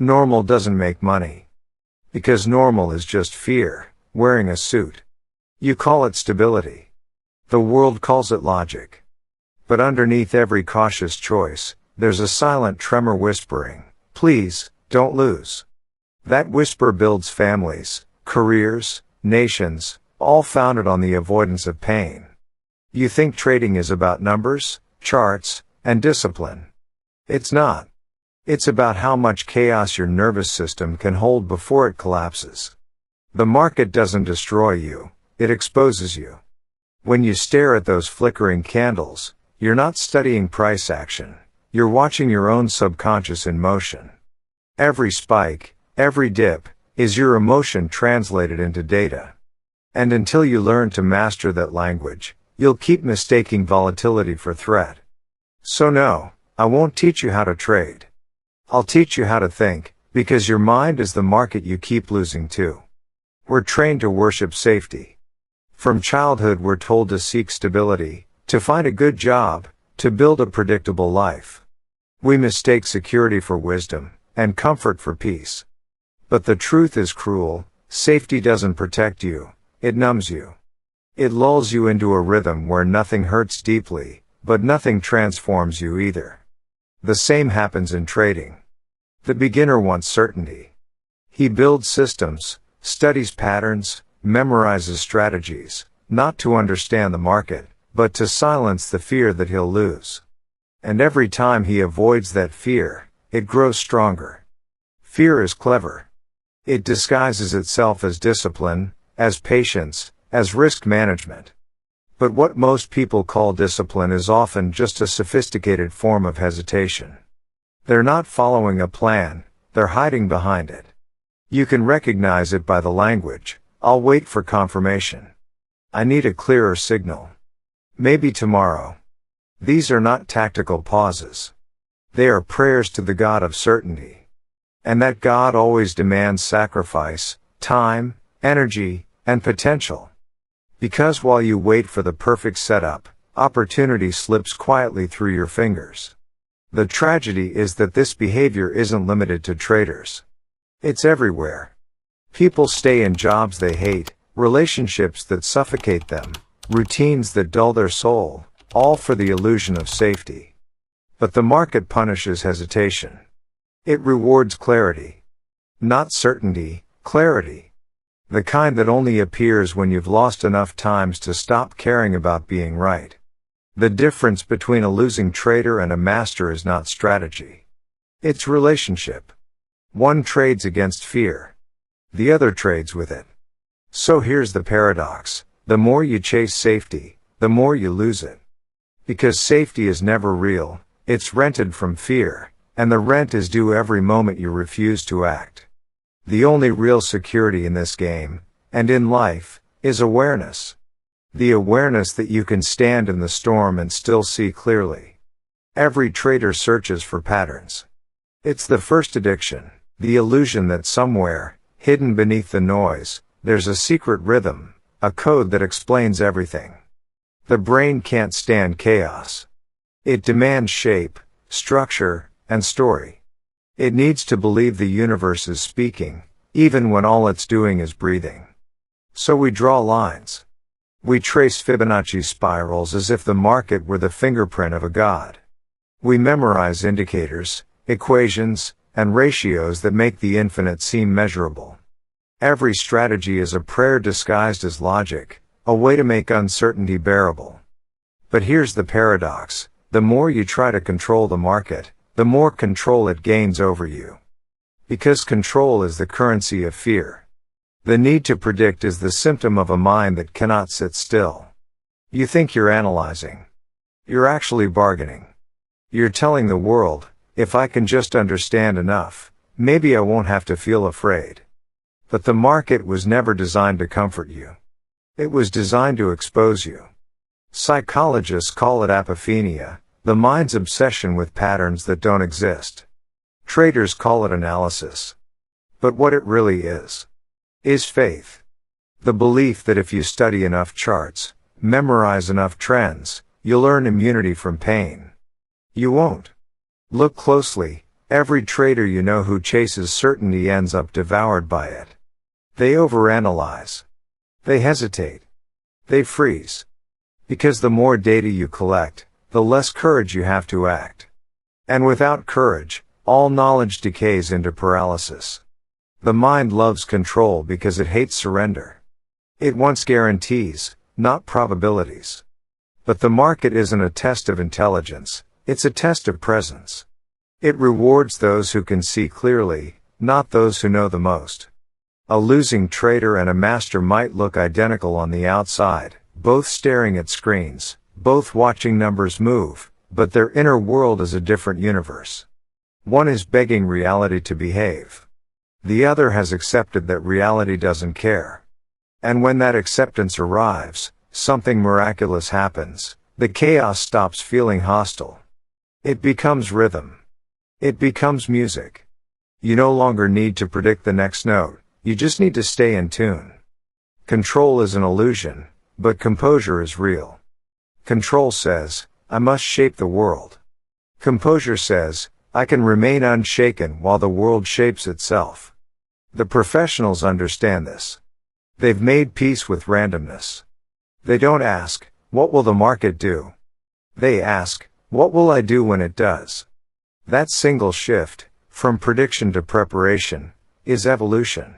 Normal doesn't make money. Because normal is just fear, wearing a suit. You call it stability. The world calls it logic. But underneath every cautious choice, there's a silent tremor whispering, please, don't lose. That whisper builds families, careers, nations, all founded on the avoidance of pain. You think trading is about numbers, charts, and discipline. It's not. It's about how much chaos your nervous system can hold before it collapses. The market doesn't destroy you, it exposes you. When you stare at those flickering candles, you're not studying price action, you're watching your own subconscious in motion. Every spike, every dip, is your emotion translated into data. And until you learn to master that language, you'll keep mistaking volatility for threat. So no, I won't teach you how to trade. I'll teach you how to think, because your mind is the market you keep losing to. We're trained to worship safety. From childhood we're told to seek stability, to find a good job, to build a predictable life. We mistake security for wisdom, and comfort for peace. But the truth is cruel, safety doesn't protect you, it numbs you. It lulls you into a rhythm where nothing hurts deeply, but nothing transforms you either. The same happens in trading. The beginner wants certainty. He builds systems, studies patterns, memorizes strategies, not to understand the market, but to silence the fear that he'll lose. And every time he avoids that fear, it grows stronger. Fear is clever. It disguises itself as discipline, as patience, as risk management. But what most people call discipline is often just a sophisticated form of hesitation. They're not following a plan, they're hiding behind it. You can recognize it by the language, I'll wait for confirmation. I need a clearer signal. Maybe tomorrow. These are not tactical pauses. They are prayers to the God of certainty. And that God always demands sacrifice, time, energy, and potential. Because while you wait for the perfect setup, opportunity slips quietly through your fingers. The tragedy is that this behavior isn't limited to traders. It's everywhere. People stay in jobs they hate, relationships that suffocate them, routines that dull their soul, all for the illusion of safety. But the market punishes hesitation. It rewards clarity. Not certainty, clarity. The kind that only appears when you've lost enough times to stop caring about being right. The difference between a losing trader and a master is not strategy. It's relationship. One trades against fear. The other trades with it. So here's the paradox. The more you chase safety, the more you lose it. Because safety is never real, it's rented from fear, and the rent is due every moment you refuse to act. The only real security in this game, and in life, is awareness. The awareness that you can stand in the storm and still see clearly. Every trader searches for patterns. It's the first addiction, the illusion that somewhere, hidden beneath the noise, there's a secret rhythm, a code that explains everything. The brain can't stand chaos. It demands shape, structure, and story. It needs to believe the universe is speaking, even when all it's doing is breathing. So we draw lines. We trace Fibonacci spirals as if the market were the fingerprint of a god. We memorize indicators, equations, and ratios that make the infinite seem measurable. Every strategy is a prayer disguised as logic, a way to make uncertainty bearable. But here's the paradox. The more you try to control the market, the more control it gains over you. Because control is the currency of fear. The need to predict is the symptom of a mind that cannot sit still. You think you're analyzing. You're actually bargaining. You're telling the world, if I can just understand enough, maybe I won't have to feel afraid. But the market was never designed to comfort you. It was designed to expose you. Psychologists call it apophenia, the mind's obsession with patterns that don't exist. Traders call it analysis. But what it really is faith. The belief that if you study enough charts, memorize enough trends, you'll earn immunity from pain. You won't. Look closely, Every trader you know who chases certainty ends up devoured by it. They overanalyze. They hesitate. They freeze. Because the more data you collect, the less courage you have to act. And without courage, all knowledge decays into paralysis. The mind loves control because it hates surrender. It wants guarantees, not probabilities. But the market isn't a test of intelligence, it's a test of presence. It rewards those who can see clearly, not those who know the most. A losing trader and a master might look identical on the outside, both staring at screens, both watching numbers move, but their inner world is a different universe. One is begging reality to behave. The other has accepted that reality doesn't care. And when that acceptance arrives, something miraculous happens. The chaos stops feeling hostile. It becomes rhythm. It becomes music. You no longer need to predict the next note, you just need to stay in tune. Control is an illusion, but composure is real. Control says, I must shape the world. Composure says, I can remain unshaken while the world shapes itself. The professionals understand this. They've made peace with randomness. They don't ask, what will the market do? They ask, what will I do when it does? That single shift, from prediction to preparation, is evolution.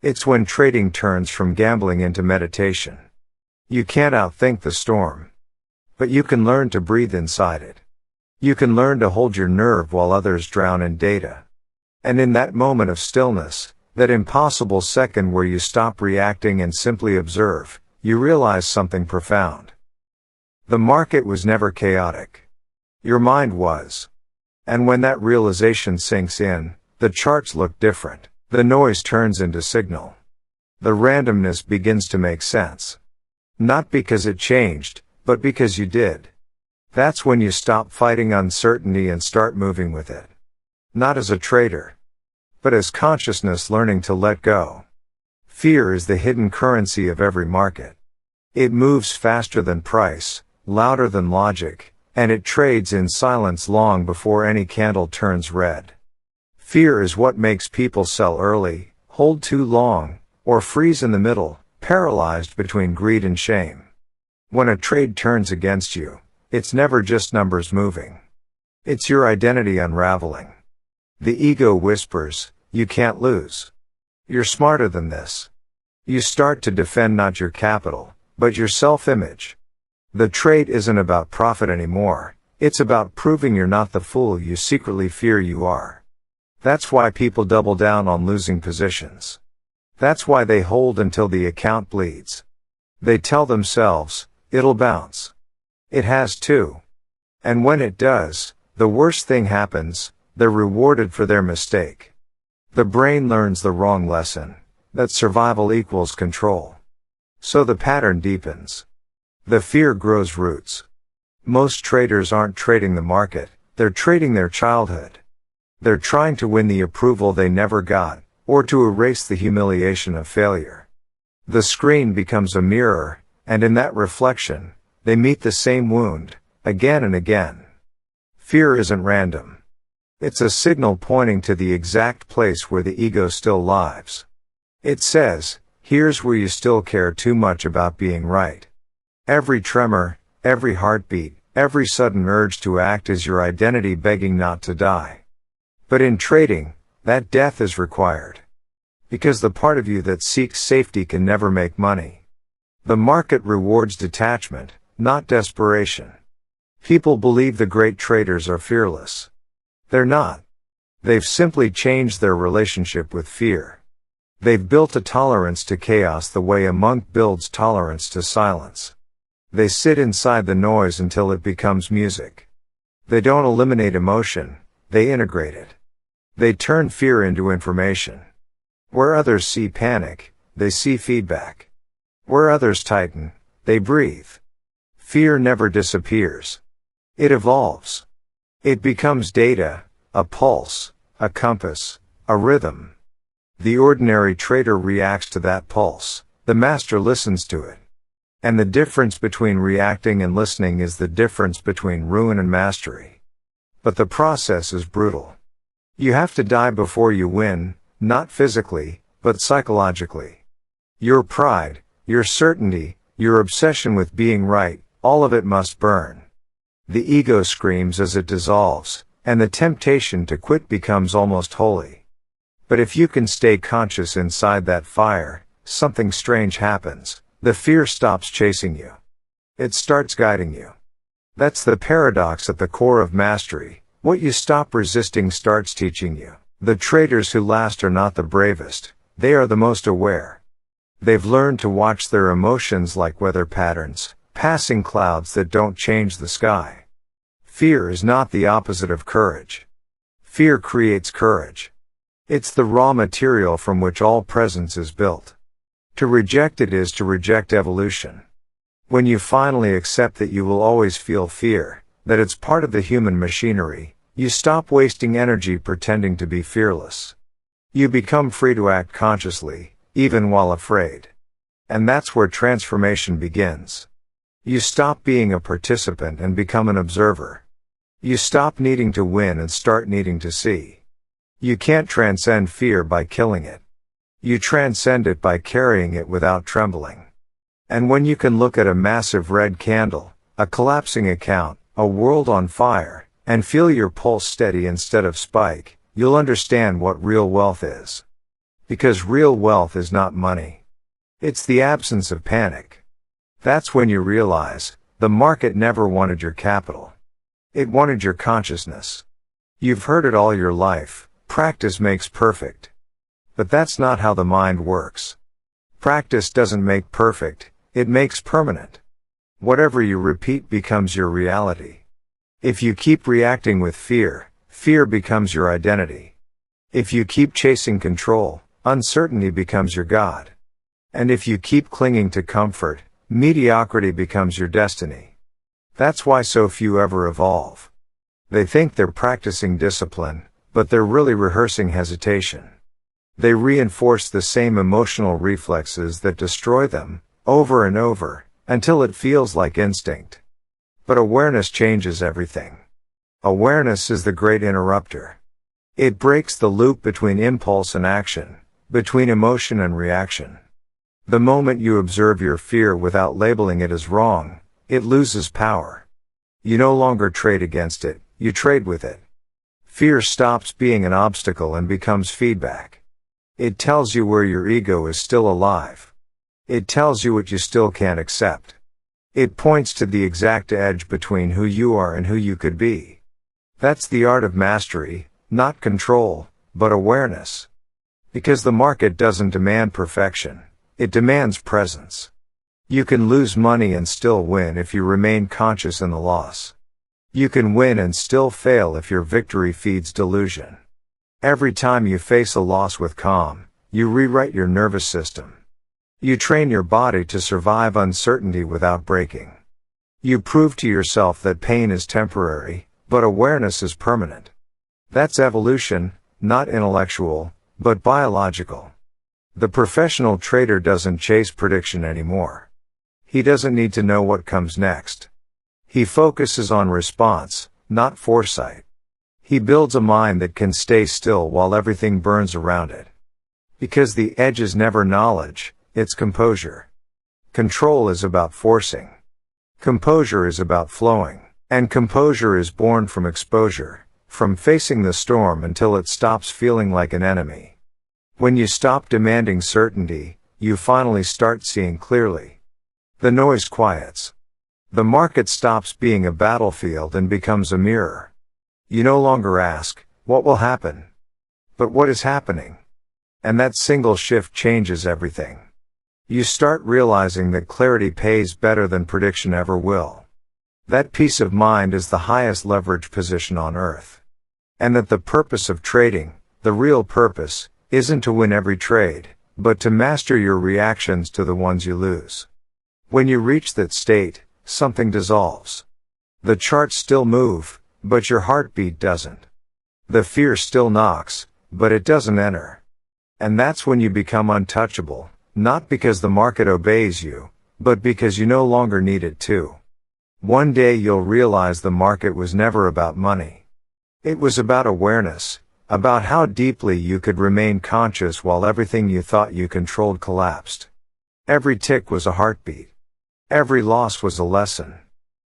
It's when trading turns from gambling into meditation. You can't outthink the storm. But you can learn to breathe inside it. You can learn to hold your nerve while others drown in data. And in that moment of stillness, that impossible second where you stop reacting and simply observe, you realize something profound. The market was never chaotic. Your mind was. And when that realization sinks in, the charts look different. The noise turns into signal. The randomness begins to make sense. Not because it changed, but because you did. That's when you stop fighting uncertainty and start moving with it. Not as a trader, but as consciousness learning to let go. Fear is the hidden currency of every market. It moves faster than price, louder than logic, and it trades in silence long before any candle turns red. Fear is what makes people sell early, hold too long, or freeze in the middle, paralyzed between greed and shame. When a trade turns against you, it's never just numbers moving. It's your identity unraveling. The ego whispers, you can't lose. You're smarter than this. You start to defend not your capital, but your self-image. The trade isn't about profit anymore, it's about proving you're not the fool you secretly fear you are. That's why people double down on losing positions. That's why they hold until the account bleeds. They tell themselves, it'll bounce. It has to. And when it does, the worst thing happens, they're rewarded for their mistake. The brain learns the wrong lesson, that survival equals control. So the pattern deepens. The fear grows roots. Most traders aren't trading the market, they're trading their childhood. They're trying to win the approval they never got, or to erase the humiliation of failure. The screen becomes a mirror, and in that reflection, they meet the same wound, again and again. Fear isn't random. It's a signal pointing to the exact place where the ego still lives. It says, here's where you still care too much about being right. Every tremor, every heartbeat, every sudden urge to act is your identity begging not to die. But in trading, that death is required. Because the part of you that seeks safety can never make money. The market rewards detachment, not desperation. People believe the great traders are fearless. They're not. They've simply changed their relationship with fear. They've built a tolerance to chaos the way a monk builds tolerance to silence. They sit inside the noise until it becomes music. They don't eliminate emotion, they integrate it. They turn fear into information. Where others see panic, they see feedback. Where others tighten, they breathe. Fear never disappears. It evolves. It becomes data, a pulse, a compass, a rhythm. The ordinary trader reacts to that pulse, the master listens to it. And the difference between reacting and listening is the difference between ruin and mastery. But the process is brutal. You have to die before you win, not physically, but psychologically. Your pride, your certainty, your obsession with being right, all of it must burn. The ego screams as it dissolves, and the temptation to quit becomes almost holy. But if you can stay conscious inside that fire, something strange happens. The fear stops chasing you. It starts guiding you. That's the paradox at the core of mastery. What you stop resisting starts teaching you. The traders who last are not the bravest. They are the most aware. They've learned to watch their emotions like weather patterns, passing clouds that don't change the sky. Fear is not the opposite of courage. Fear creates courage. It's the raw material from which all presence is built. To reject it is to reject evolution. When you finally accept that you will always feel fear, that it's part of the human machinery, you stop wasting energy pretending to be fearless. You become free to act consciously, even while afraid. And that's where transformation begins. You stop being a participant and become an observer. You stop needing to win and start needing to see. You can't transcend fear by killing it. You transcend it by carrying it without trembling. And when you can look at a massive red candle, a collapsing account, a world on fire, and feel your pulse steady instead of spike, you'll understand what real wealth is. Because real wealth is not money. It's the absence of panic. That's when you realize, the market never wanted your capital. It wanted your consciousness. You've heard it all your life, practice makes perfect. But that's not how the mind works. Practice doesn't make perfect, it makes permanent. Whatever you repeat becomes your reality. If you keep reacting with fear, fear becomes your identity. If you keep chasing control, uncertainty becomes your God. And if you keep clinging to comfort, mediocrity becomes your destiny. That's why so few ever evolve. They think they're practicing discipline, but they're really rehearsing hesitation. They reinforce the same emotional reflexes that destroy them, over and over, until it feels like instinct. But awareness changes everything. Awareness is the great interrupter. It breaks the loop between impulse and action, between emotion and reaction. The moment you observe your fear without labeling it as wrong, it loses power. You no longer trade against it, you trade with it. Fear stops being an obstacle and becomes feedback. It tells you where your ego is still alive. It tells you what you still can't accept. It points to the exact edge between who you are and who you could be. That's the art of mastery, not control, but awareness. Because the market doesn't demand perfection, it demands presence. You can lose money and still win if you remain conscious in the loss. You can win and still fail if your victory feeds delusion. Every time you face a loss with calm, you rewrite your nervous system. You train your body to survive uncertainty without breaking. You prove to yourself that pain is temporary, but awareness is permanent. That's evolution, not intellectual, but biological. The professional trader doesn't chase prediction anymore. He doesn't need to know what comes next. He focuses on response, not foresight. He builds a mind that can stay still while everything burns around it. Because the edge is never knowledge, it's composure. Control is about forcing. Composure is about flowing. And composure is born from exposure, from facing the storm until it stops feeling like an enemy. When you stop demanding certainty, you finally start seeing clearly. The noise quiets. The market stops being a battlefield and becomes a mirror. You no longer ask, what will happen? But what is happening? And that single shift changes everything. You start realizing that clarity pays better than prediction ever will. That peace of mind is the highest leverage position on earth. And that the purpose of trading, the real purpose, isn't to win every trade, but to master your reactions to the ones you lose. When you reach that state, something dissolves. The charts still move, but your heartbeat doesn't. The fear still knocks, but it doesn't enter. And that's when you become untouchable, not because the market obeys you, but because you no longer need it to. One day you'll realize the market was never about money. It was about awareness, about how deeply you could remain conscious while everything you thought you controlled collapsed. Every tick was a heartbeat. Every loss was a lesson.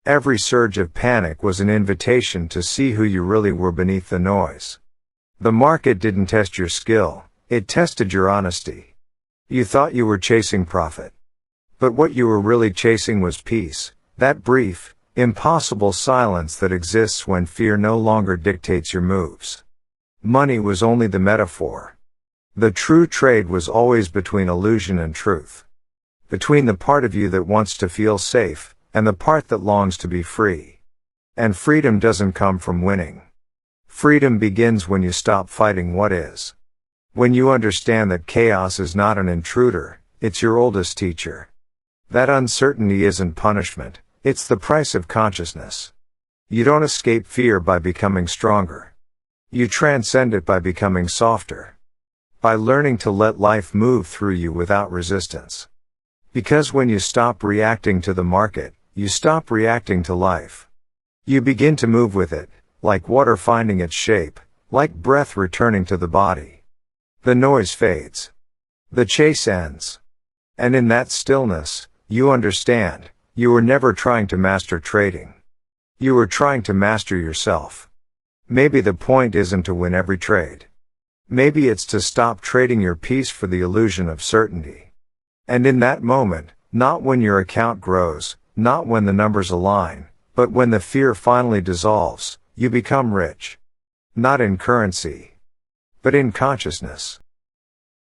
Every surge of panic was an invitation to see who you really were beneath the noise. The market didn't test your skill, it tested your honesty. You thought you were chasing profit. But what you were really chasing was peace, that brief, impossible silence that exists when fear no longer dictates your moves. Money was only the metaphor. The true trade was always between illusion and truth. Between the part of you that wants to feel safe, and the part that longs to be free. And freedom doesn't come from winning. Freedom begins when you stop fighting what is. When you understand that chaos is not an intruder, it's your oldest teacher. That uncertainty isn't punishment, it's the price of consciousness. You don't escape fear by becoming stronger. You transcend it by becoming softer. By learning to let life move through you without resistance. Because when you stop reacting to the market, you stop reacting to life. You begin to move with it, like water finding its shape, like breath returning to the body. The noise fades. The chase ends. And in that stillness, you understand, you were never trying to master trading. You were trying to master yourself. Maybe the point isn't to win every trade. Maybe it's to stop trading your peace for the illusion of certainty. And in that moment, not when your account grows, not when the numbers align, but when the fear finally dissolves, you become rich. Not in currency, but in consciousness.